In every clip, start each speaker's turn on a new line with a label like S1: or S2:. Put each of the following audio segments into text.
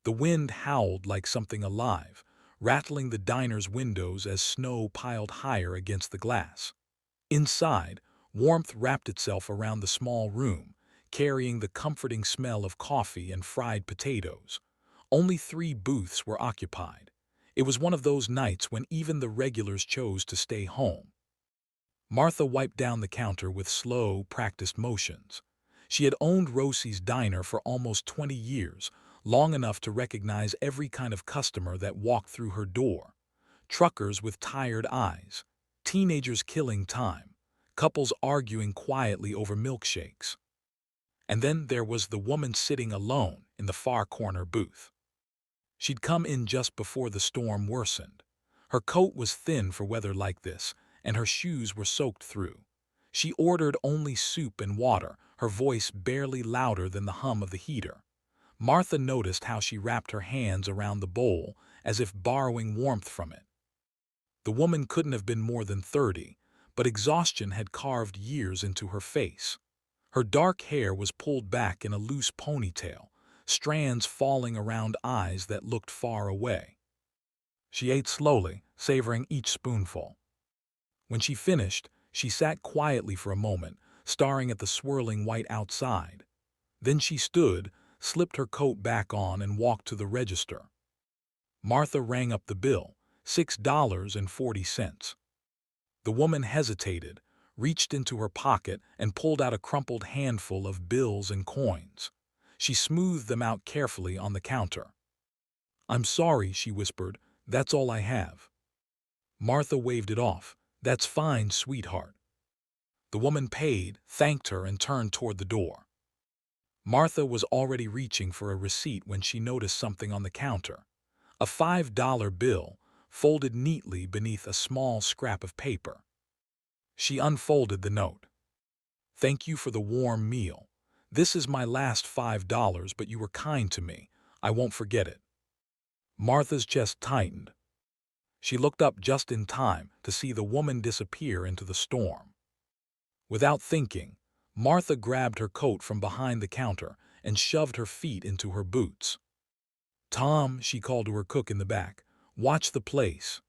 S1: The wind howled like something alive, rattling the diner's windows as snow piled higher against the glass. Inside, warmth wrapped itself around the small room, carrying the comforting smell of coffee and fried potatoes. Only 3 booths were occupied. It was one of those nights when even the regulars chose to stay home. Martha wiped down the counter with slow, practiced motions. She had owned Rosie's Diner for almost 20 years, long enough to recognize every kind of customer that walked through her door. Truckers with tired eyes, teenagers killing time, couples arguing quietly over milkshakes. And then there was the woman sitting alone in the far corner booth. She'd come in just before the storm worsened. Her coat was thin for weather like this, and her shoes were soaked through. She ordered only soup and water, her voice barely louder than the hum of the heater. Martha noticed how she wrapped her hands around the bowl, as if borrowing warmth from it. The woman couldn't have been more than 30, but exhaustion had carved years into her face. Her dark hair was pulled back in a loose ponytail, strands falling around eyes that looked far away. She ate slowly, savoring each spoonful. When she finished, she sat quietly for a moment, staring at the swirling white outside. Then she stood, slipped her coat back on, and walked to the register. Martha rang up the bill, $6.40. The woman hesitated, reached into her pocket, and pulled out a crumpled handful of bills and coins. She smoothed them out carefully on the counter. "I'm sorry," she whispered. "That's all I have." Martha waved it off. "That's fine, sweetheart." The woman paid, thanked her, and turned toward the door. Martha was already reaching for a receipt when she noticed something on the counter. A $5 bill, folded neatly beneath a small scrap of paper. She unfolded the note. "Thank you for the warm meal. This is my last $5, but you were kind to me. I won't forget it." Martha's chest tightened. She looked up just in time to see the woman disappear into the storm. Without thinking, Martha grabbed her coat from behind the counter and shoved her feet into her boots. "Tom," she called to her cook in the back, "watch the place."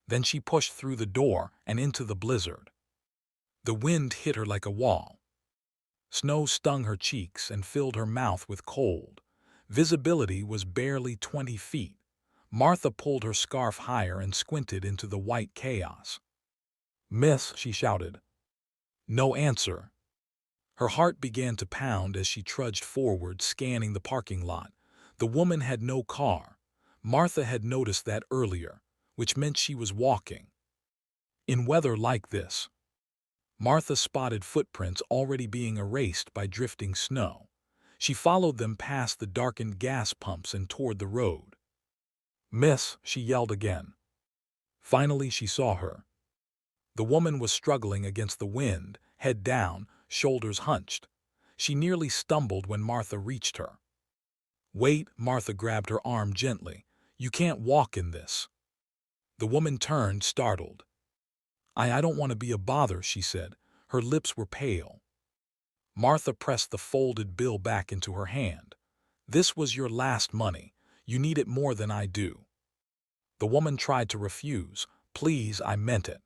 S1: Then she pushed through the door and into the blizzard. The wind hit her like a wall. Snow stung her cheeks and filled her mouth with cold. Visibility was barely 20 feet. Martha pulled her scarf higher and squinted into the white chaos. "Miss," she shouted. No answer. Her heart began to pound as she trudged forward, scanning the parking lot. The woman had no car. Martha had noticed that earlier, which meant she was walking. In weather like this, Martha spotted footprints already being erased by drifting snow. She followed them past the darkened gas pumps and toward the road. "Miss," she yelled again. Finally she saw her. The woman was struggling against the wind, head down, shoulders hunched. She nearly stumbled when Martha reached her. "Wait," Martha grabbed her arm gently. "You can't walk in this." The woman turned, startled. I don't want to be a bother," she said. Her lips were pale. Martha pressed the folded bill back into her hand. "This was your last money. You need it more than I do." The woman tried to refuse. "Please, I meant it."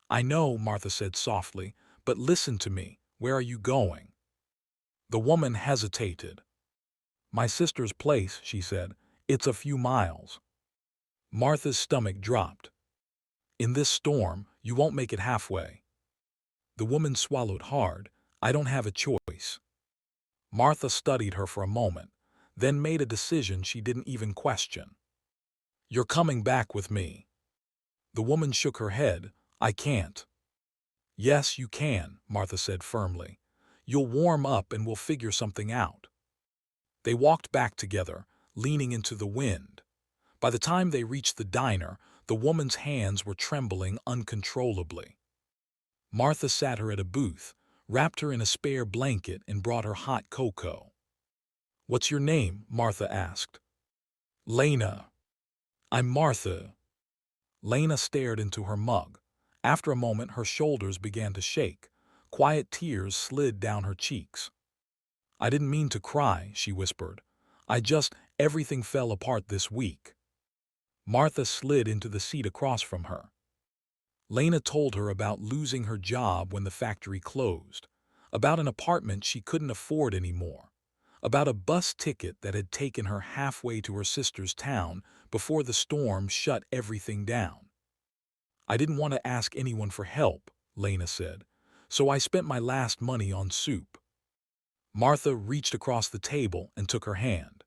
S1: "I know," Martha said softly, "but listen to me. Where are you going?" The woman hesitated. "My sister's place," she said. "It's a few miles." Martha's stomach dropped. "In this storm, you won't make it halfway." The woman swallowed hard. "I don't have a choice." Martha studied her for a moment, then made a decision she didn't even question. "You're coming back with me." The woman shook her head. "I can't." "Yes, you can," Martha said firmly. "You'll warm up and we'll figure something out." They walked back together, leaning into the wind. By the time they reached the diner, the woman's hands were trembling uncontrollably. Martha sat her at a booth, wrapped her in a spare blanket, and brought her hot cocoa. "What's your name?" Martha asked. "Lena." "I'm Martha." Lena stared into her mug. After a moment, her shoulders began to shake. Quiet tears slid down her cheeks. "I didn't mean to cry," she whispered. "I just..." Everything fell apart this week. Martha slid into the seat across from her. Lena told her about losing her job when the factory closed, about an apartment she couldn't afford anymore, about a bus ticket that had taken her halfway to her sister's town before the storm shut everything down. I didn't want to ask anyone for help, Lena said, so I spent my last money on soup. Martha reached across the table and took her hand.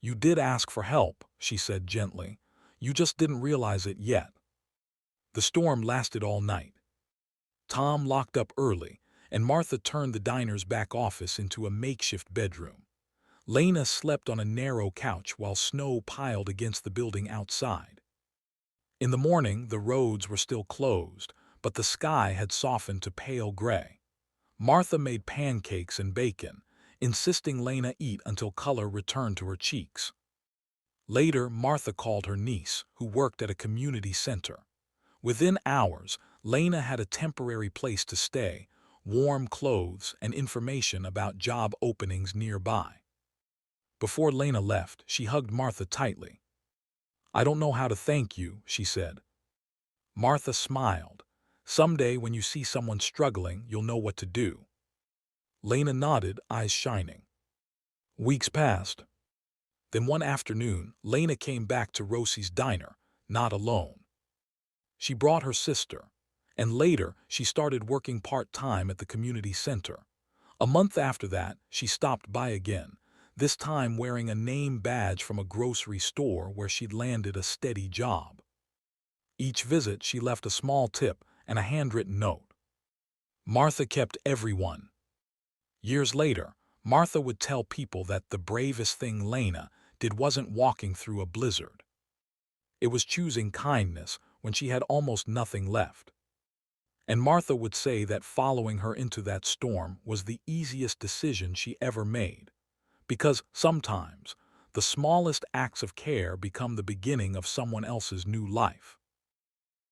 S1: You did ask for help, she said gently. You just didn't realize it yet. The storm lasted all night. Tom locked up early, and Martha turned the diner's back office into a makeshift bedroom. Lena slept on a narrow couch while snow piled against the building outside. In the morning, the roads were still closed, but the sky had softened to pale gray. Martha made pancakes and bacon, insisting Lena eat until color returned to her cheeks. Later, Martha called her niece, who worked at a community center. Within hours, Lena had a temporary place to stay, warm clothes, and information about job openings nearby. Before Lena left, she hugged Martha tightly. I don't know how to thank you, she said. Martha smiled. Someday when you see someone struggling, you'll know what to do. Lena nodded, eyes shining. Weeks passed. Then one afternoon, Lena came back to Rosie's diner, not alone. She brought her sister, and later she started working part-time at the community center. A month after that, she stopped by again, this time wearing a name badge from a grocery store where she'd landed a steady job. Each visit, she left a small tip and a handwritten note. Martha kept every one. Years later, Martha would tell people that the bravest thing Lena did wasn't walking through a blizzard. It was choosing kindness when she had almost nothing left. And Martha would say that following her into that storm was the easiest decision she ever made, because sometimes the smallest acts of care become the beginning of someone else's new life.